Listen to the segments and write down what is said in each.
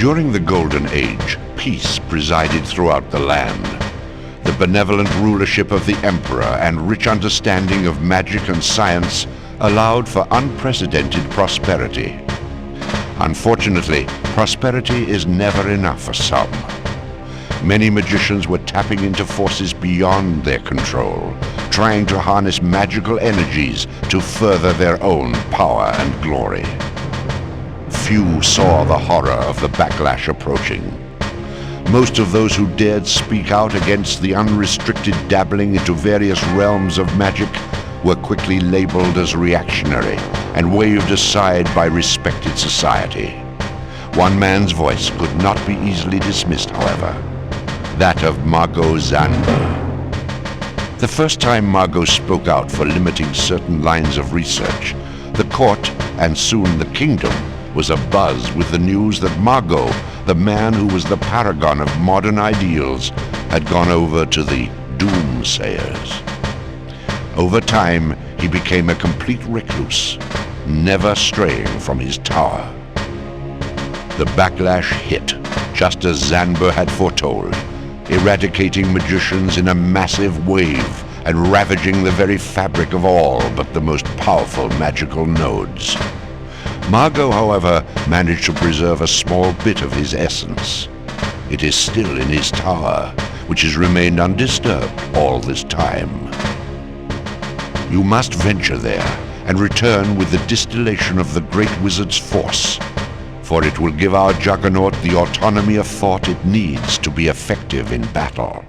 During the Golden Age, peace presided throughout the land. The benevolent rulership of the Emperor and rich understanding of magic and science allowed for unprecedented prosperity. Unfortunately, prosperity is never enough for some. Many magicians were tapping into forces beyond their control, trying to harness magical energies to further their own power and glory. Few saw the horror of the backlash approaching. Most of those who dared speak out against the unrestricted dabbling into various realms of magic were quickly labeled as reactionary and waved aside by respected society. One man's voice could not be easily dismissed, however. That of Margot Zanber. The first time Margot spoke out for limiting certain lines of research, the court, and soon the kingdom, was abuzz with the news that Margot, the man who was the paragon of modern ideals, had gone over to the doomsayers. Over time, he became a complete recluse, never straying from his tower. The backlash hit, just as Zanber had foretold, eradicating magicians in a massive wave and ravaging the very fabric of all but the most powerful magical nodes. Margot, however, managed to preserve a small bit of his essence. It is still in his tower, which has remained undisturbed all this time. You must venture there and return with the distillation of the Great Wizard's force, for it will give our Juggernaut the autonomy of thought it needs to be effective in battle.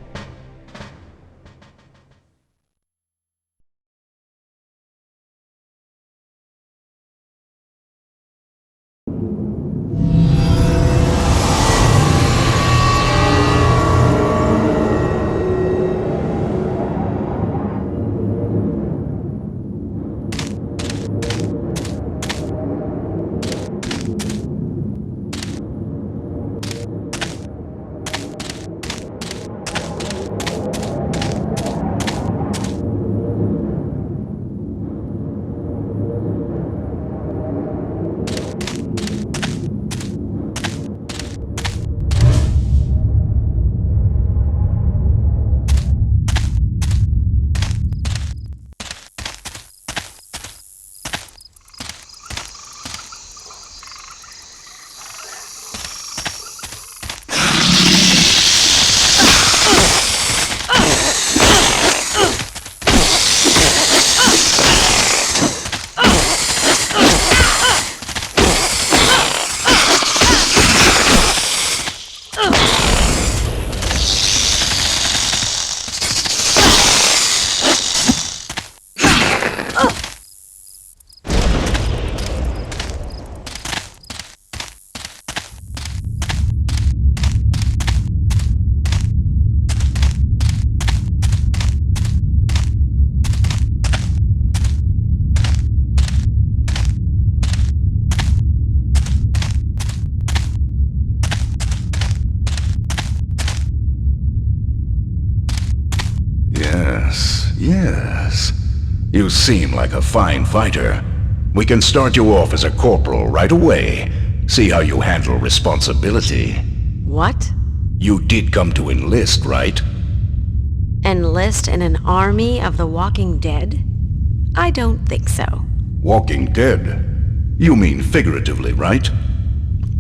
Yes. You seem like a fine fighter. We can start you off as a corporal right away. See how you handle responsibility. What? You did come to enlist, right? Enlist in an army of the Walking Dead? I don't think so. Walking Dead? You mean figuratively, right?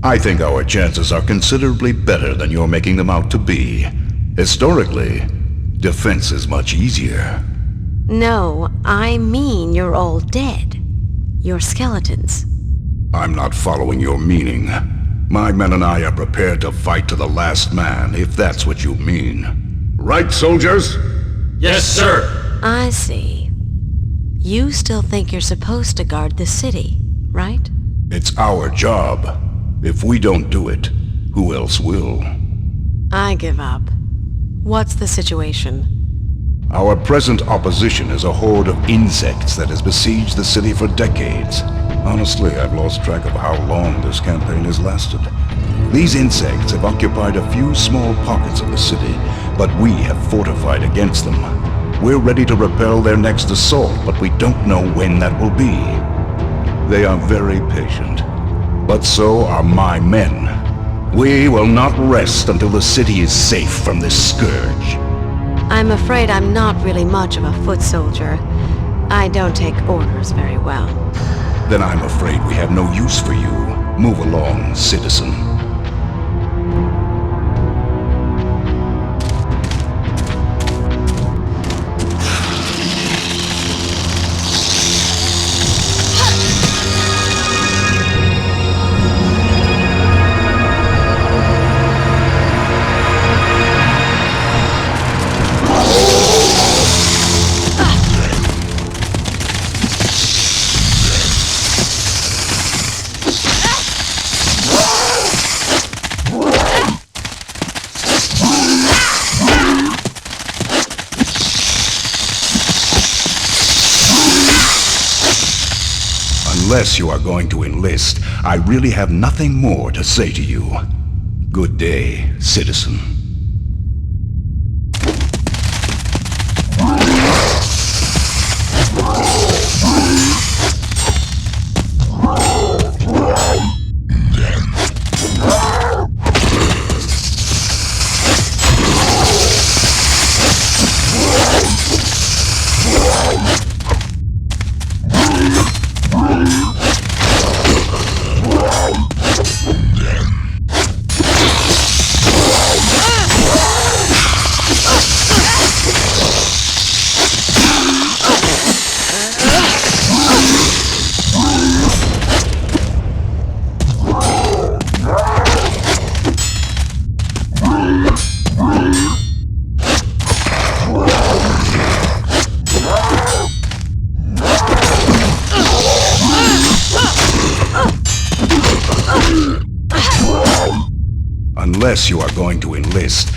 I think our chances are considerably better than you're making them out to be. Historically, defense is much easier. No, I mean you're all dead. You're skeletons. I'm not following your meaning. My men and I are prepared to fight to the last man, if that's what you mean. Right, soldiers? Yes, sir. I see. You still think you're supposed to guard the city, right? It's our job. If we don't do it, who else will? I give up. What's the situation? Our present opposition is a horde of insects that has besieged the city for decades. Honestly, I've lost track of how long this campaign has lasted. These insects have occupied a few small pockets of the city, but we have fortified against them. We're ready to repel their next assault, but we don't know when that will be. They are very patient, but so are my men. We will not rest until the city is safe from this scourge. I'm afraid I'm not really much of a foot soldier. I don't take orders very well. Then I'm afraid we have no use for you. Move along, citizen. Unless you are going to enlist, I really have nothing more to say to you. Good day, citizen. Unless you are going to enlist,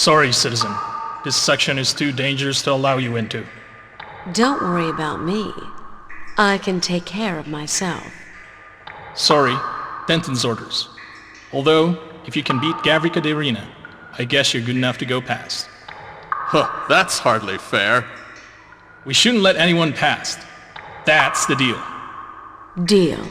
Sorry, citizen. This section is too dangerous to allow you into. Don't worry about me. I can take care of myself. Sorry, Denton's orders. Although, if you can beat Gavrika de Arena, I guess you're good enough to go past. Huh, that's hardly fair. We shouldn't let anyone past. That's the deal. Deal.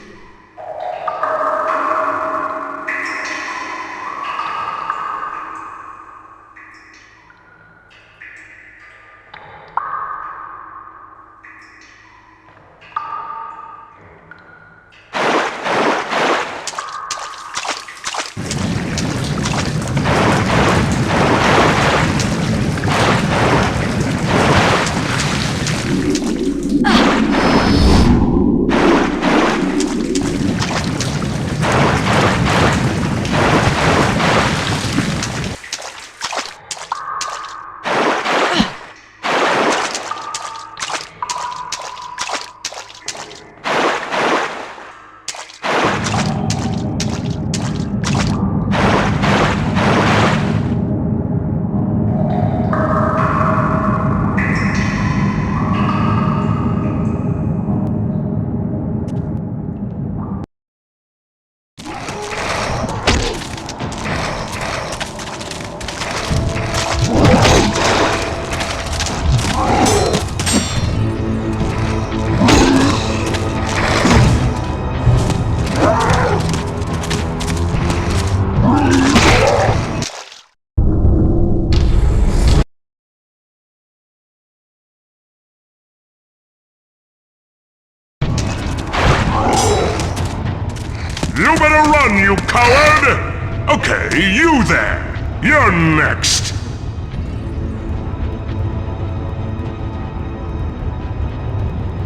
You better run, you coward! Okay, you there! You're next!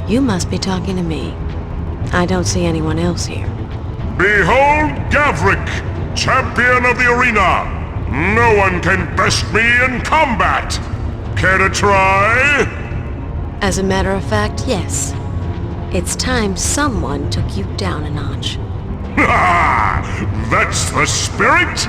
You must be talking to me. I don't see anyone else here. Behold Gavrik, champion of the arena! No one can best me in combat! Care to try? As a matter of fact, yes. It's time someone took you down a notch. Ha! That's the spirit?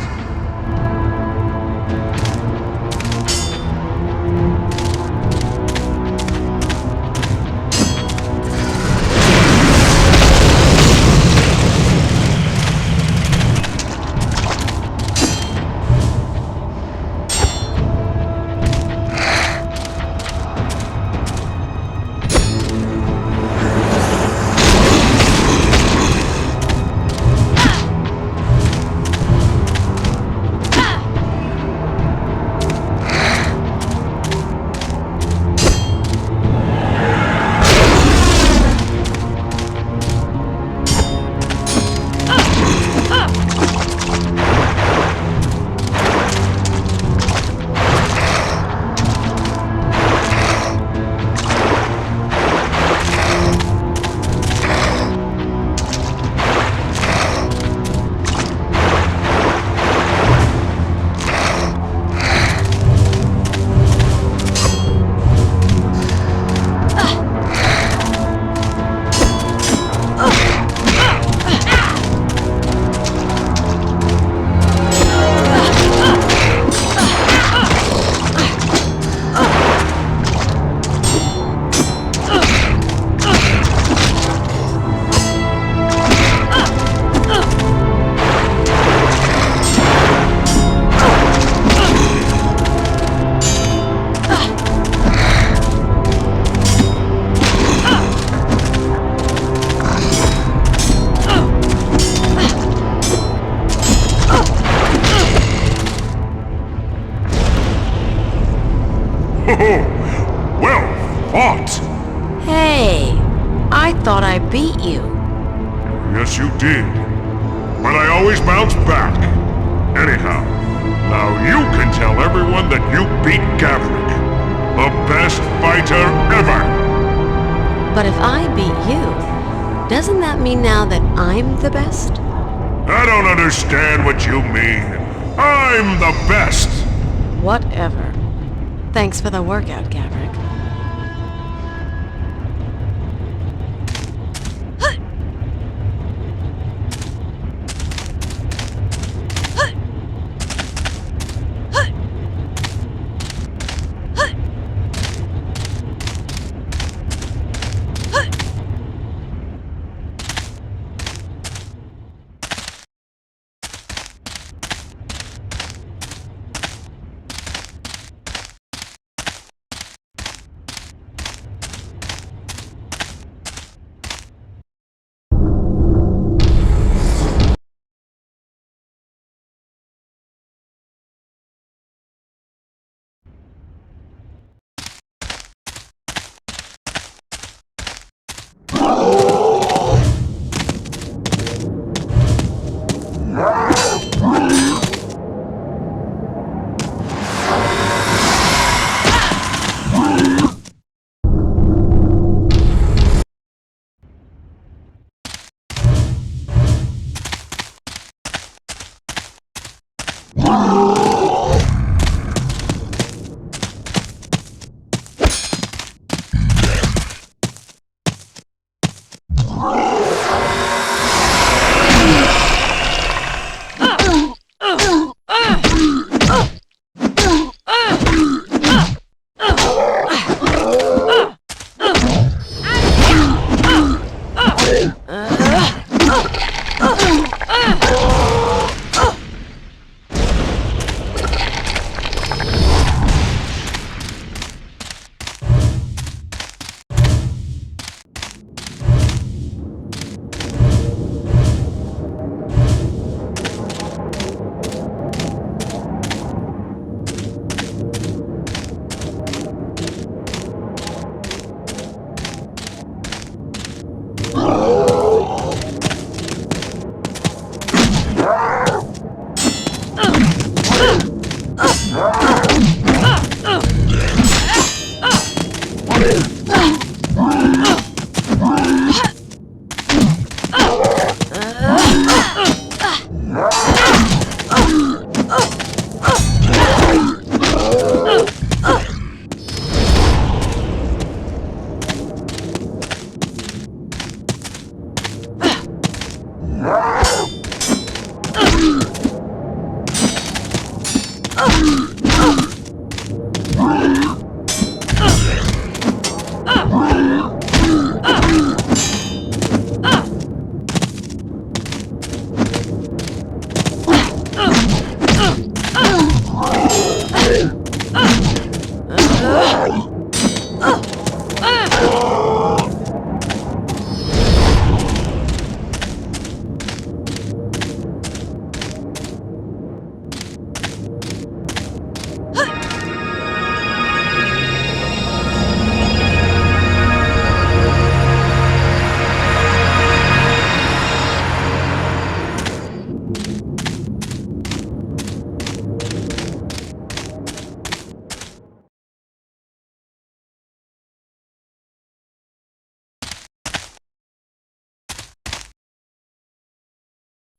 Well fought! Hey, I thought I beat you. Yes, you did. But I always bounce back. Anyhow, now you can tell everyone that you beat Gavrik, the best fighter ever! But if I beat you, doesn't that mean now that I'm the best? I don't understand what you mean. I'm the best! Whatever. Thanks for the workout, Gavrik.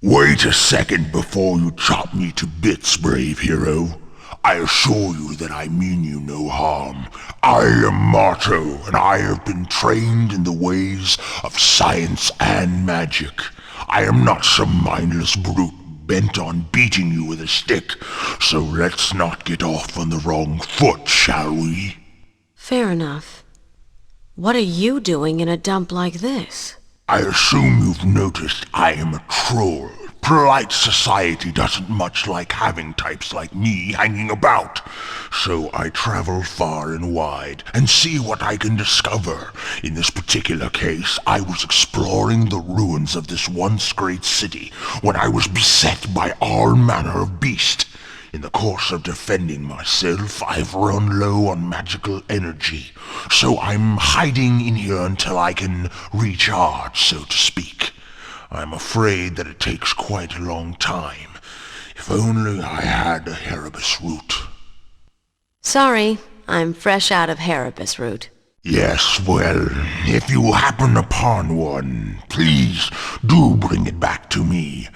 Wait a second before you chop me to bits, brave hero. I assure you that I mean you no harm. I am Marto, and I have been trained in the ways of science and magic. I am not some mindless brute bent on beating you with a stick, so let's not get off on the wrong foot, shall we? Fair enough. What are you doing in a dump like this? I assume you've noticed I am a troll. Polite society doesn't much like having types like me hanging about. So I travel far and wide and see what I can discover. In this particular case, I was exploring the ruins of this once great city when I was beset by all manner of beasts. In the course of defending myself, I've run low on magical energy, so I'm hiding in here until I can recharge, so to speak. I'm afraid that it takes quite a long time. If only I had a Erebus root. Sorry, I'm fresh out of Erebus root. Yes, well, if you happen upon one, please do bring it back to me.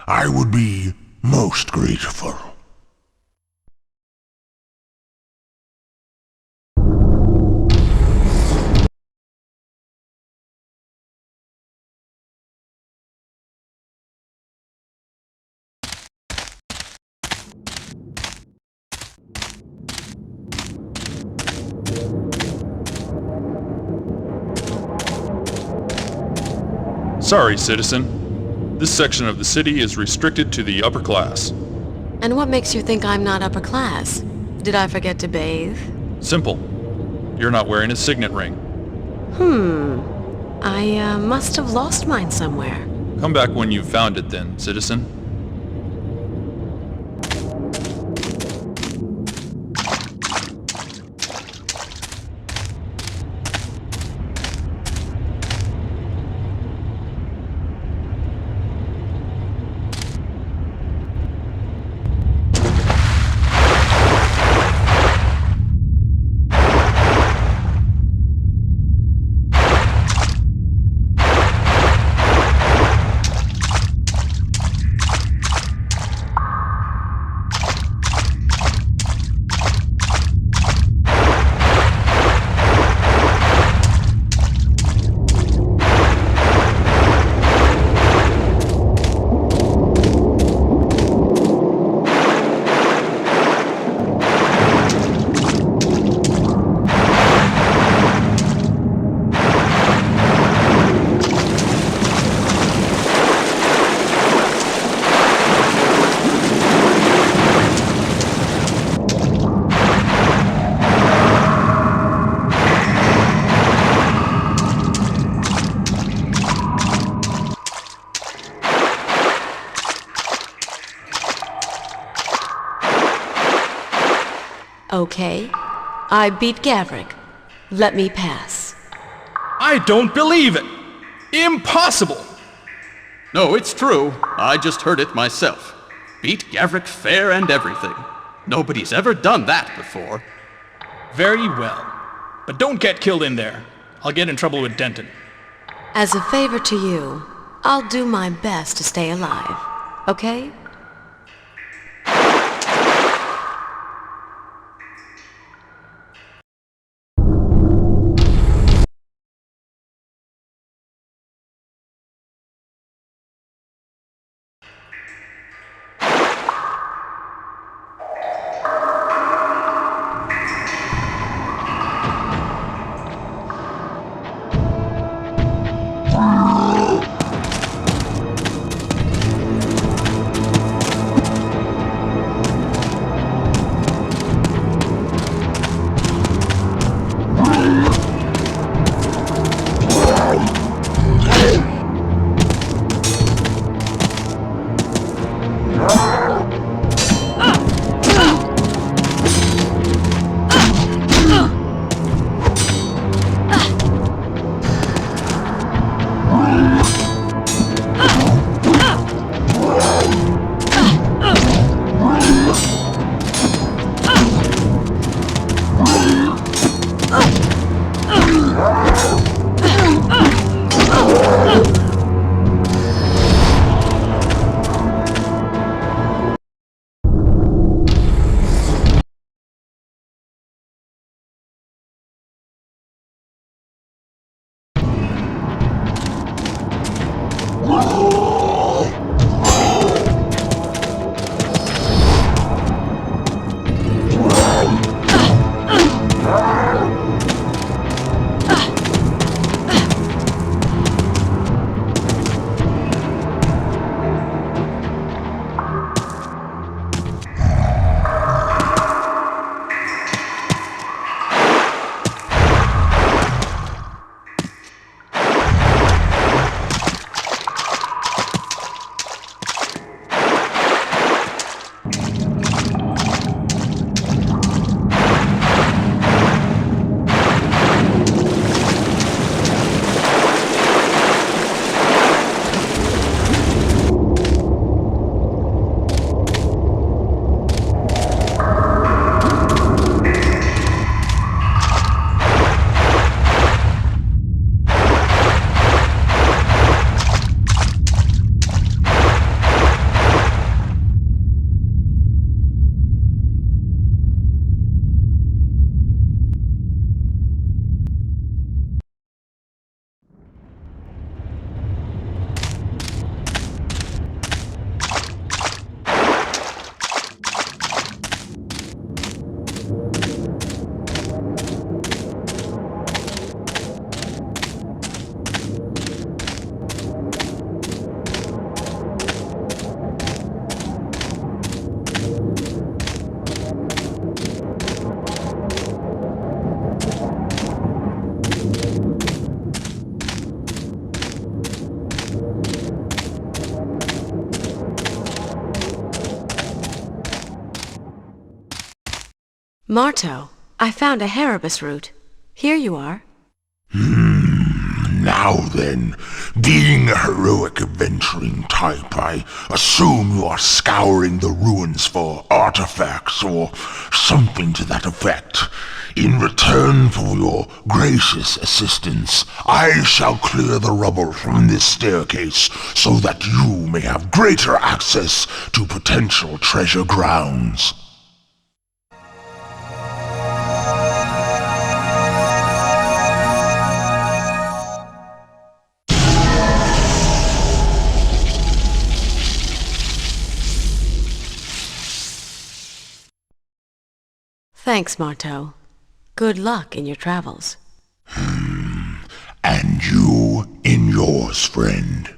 I would be most grateful. Sorry, citizen. This section of the city is restricted to the upper class. And what makes you think I'm not upper class? Did I forget to bathe? Simple. You're not wearing a signet ring. I must have lost mine somewhere. Come back when you've found it then, citizen. Okay, I beat Gavrik. Let me pass. I don't believe it! Impossible! No, it's true. I just heard it myself. Beat Gavrik fair and everything. Nobody's ever done that before. Very well. But don't get killed in there. I'll get in trouble with Denton. As a favor to you, I'll do my best to stay alive. Okay? Marto, I found a Erebus root. Here you are. Now then, being a heroic adventuring type, I assume you are scouring the ruins for artifacts or something to that effect. In return for your gracious assistance, I shall clear the rubble from this staircase so that you may have greater access to potential treasure grounds. Thanks, Marto. Good luck in your travels. And you in yours, friend.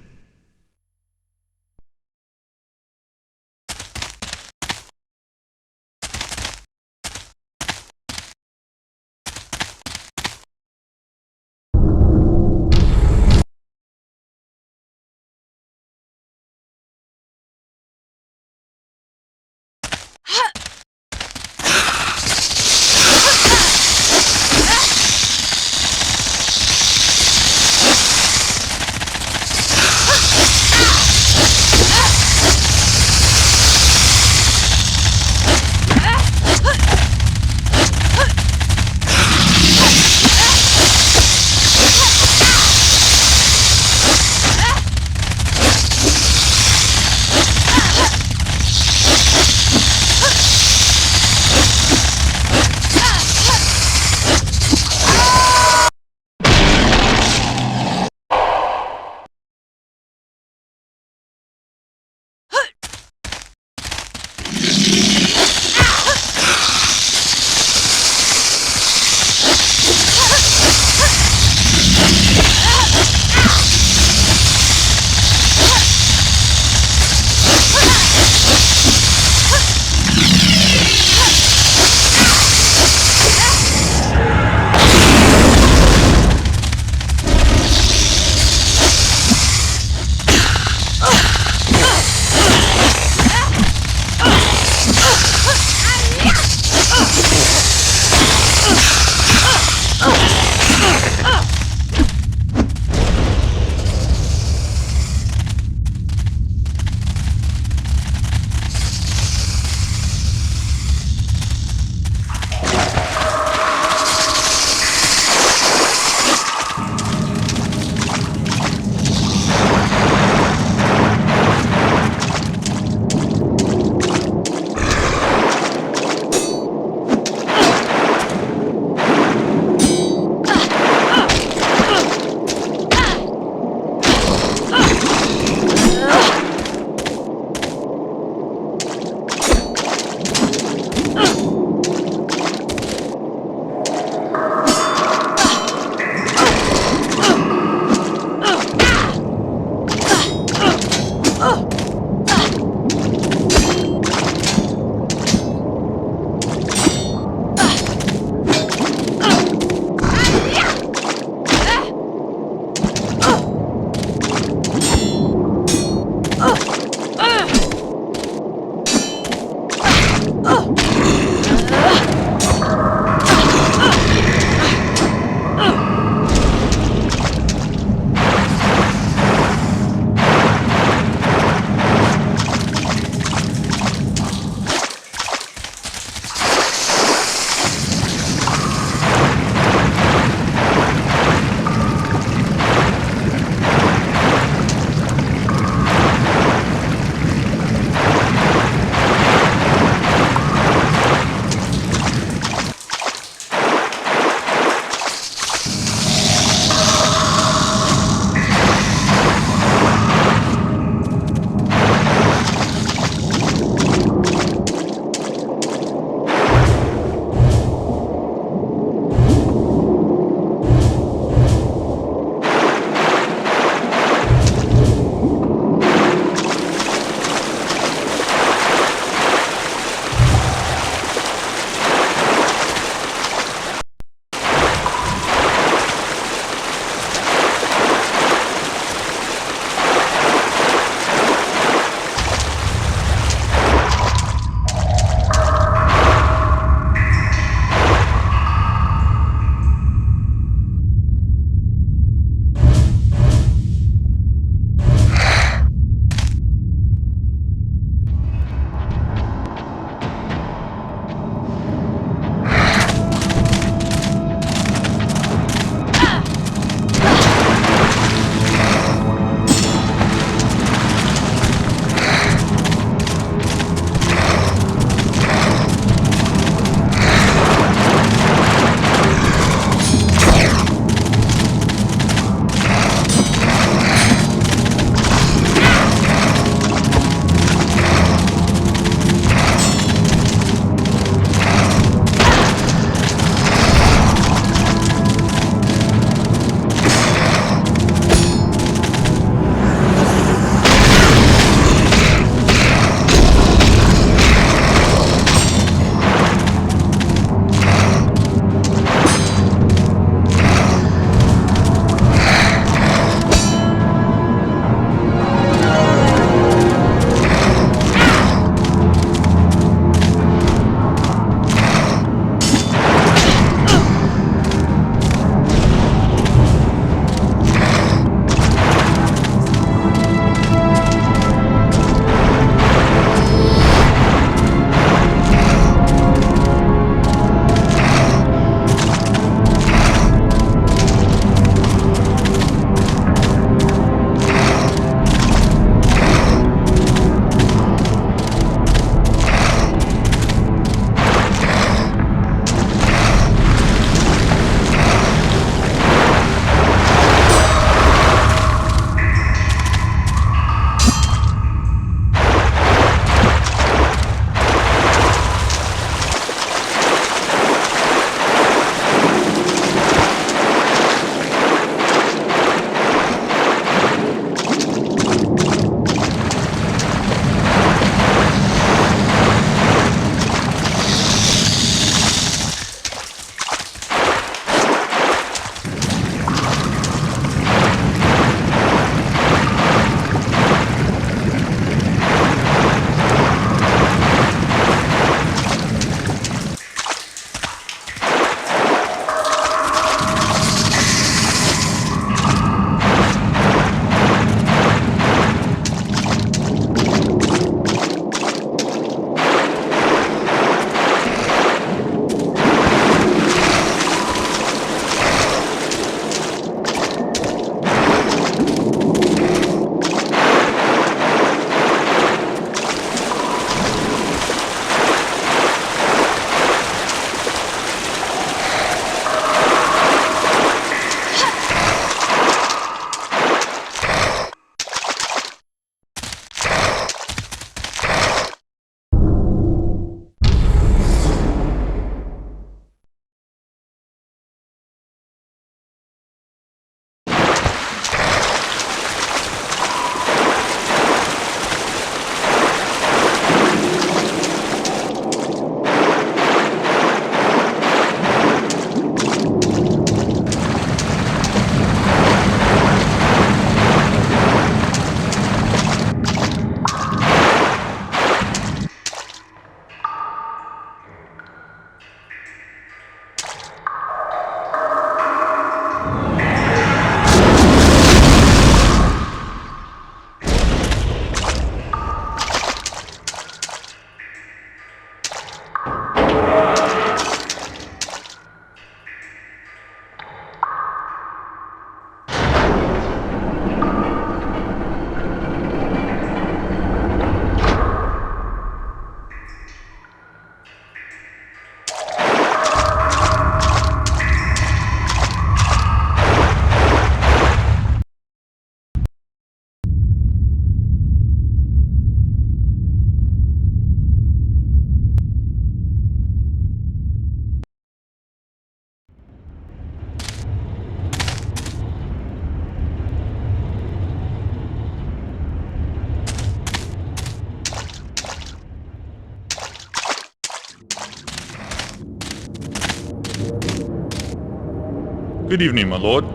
Good evening, my lord.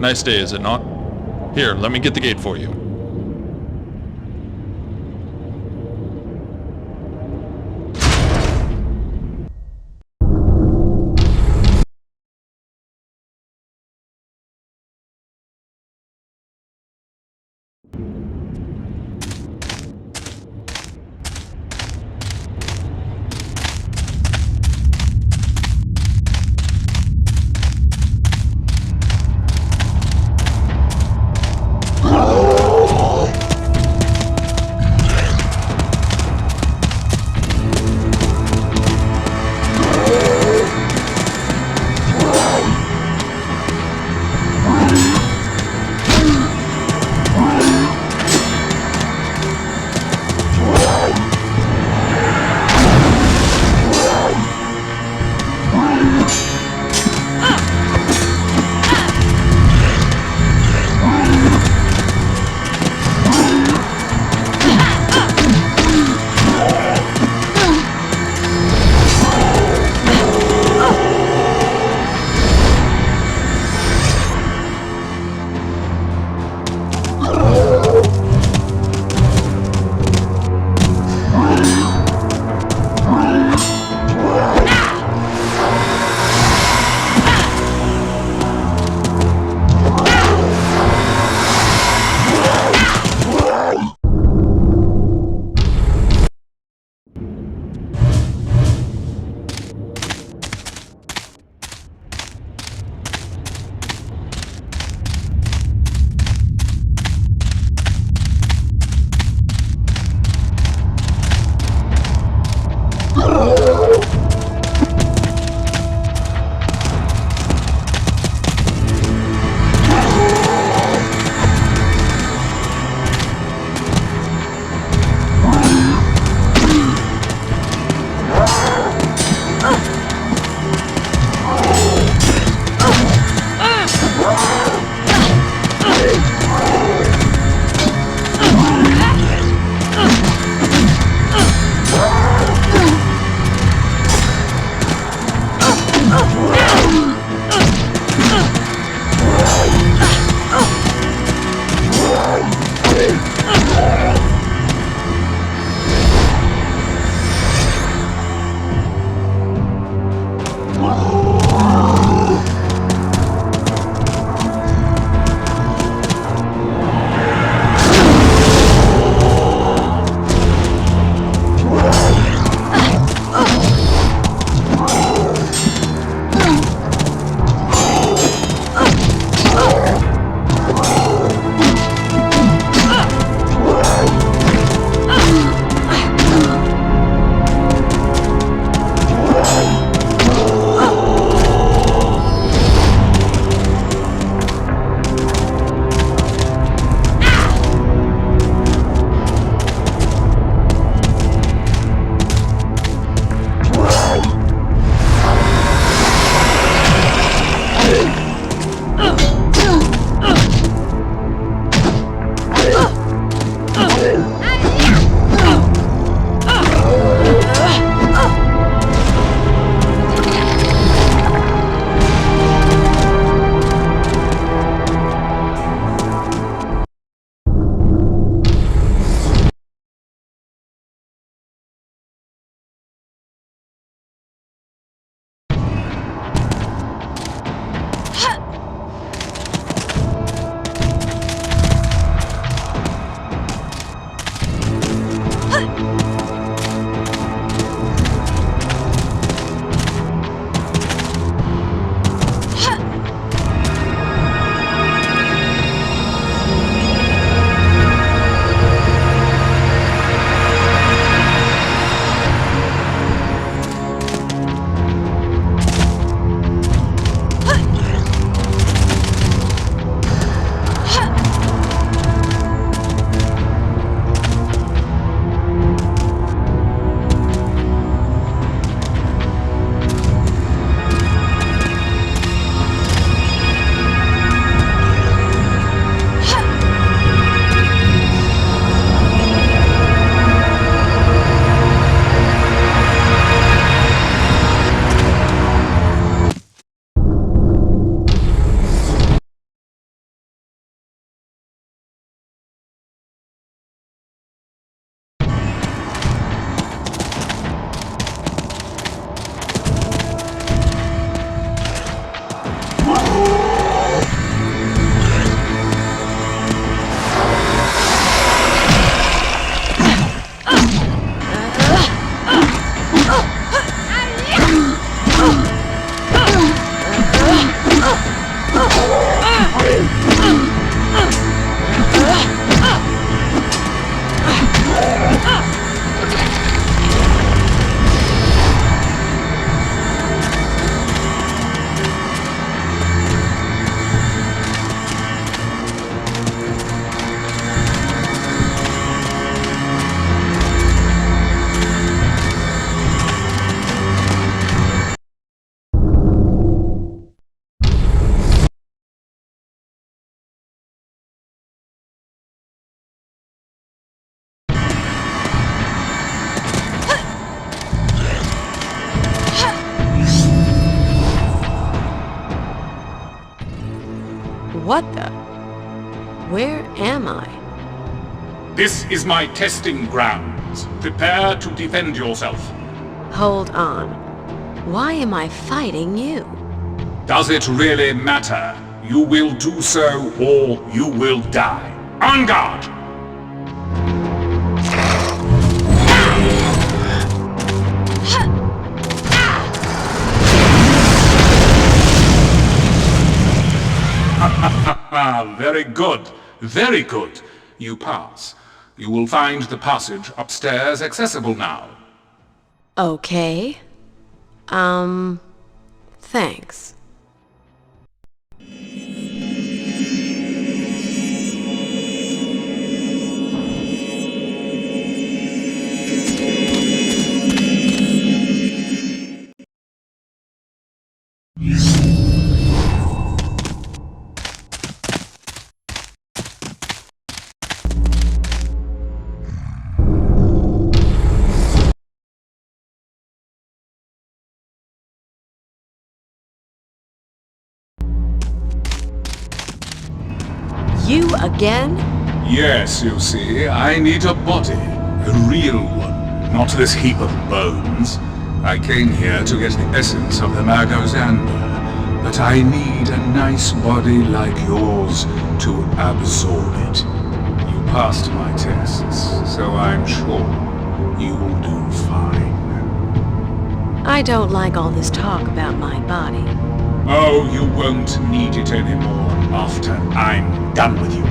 Nice day, is it not? Here, let me get the gate for you. What the? Where am I? This is my testing grounds. Prepare to defend yourself. Hold on. Why am I fighting you? Does it really matter? You will do so, or you will die. On guard! Very good. Very good. You pass. You will find the passage upstairs accessible now. Okay. Thanks. You again? Yes, you see, I need a body. A real one. Not this heap of bones. I came here to get the essence of the Magos Amber, but I need a nice body like yours to absorb it. You passed my tests, so I'm sure you'll do fine. I don't like all this talk about my body. Oh, you won't need it anymore after I'm done with you.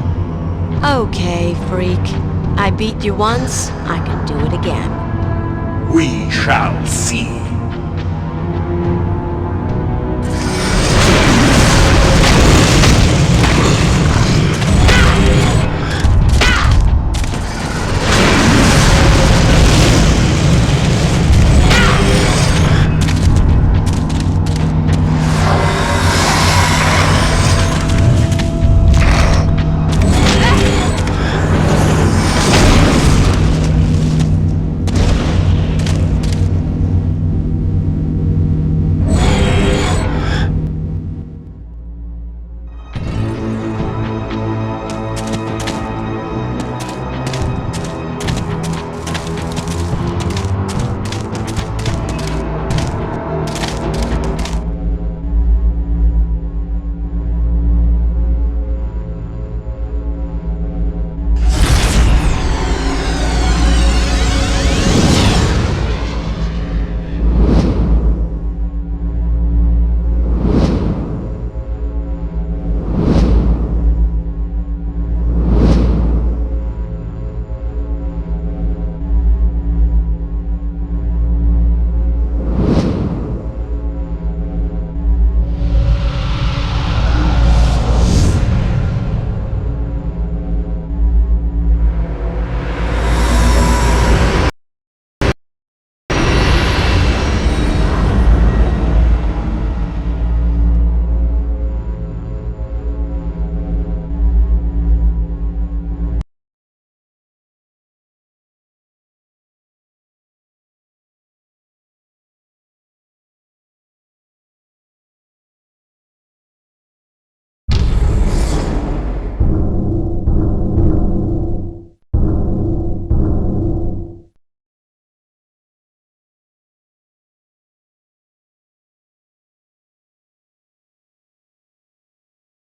Okay, freak. I beat you once, I can do it again. We shall see.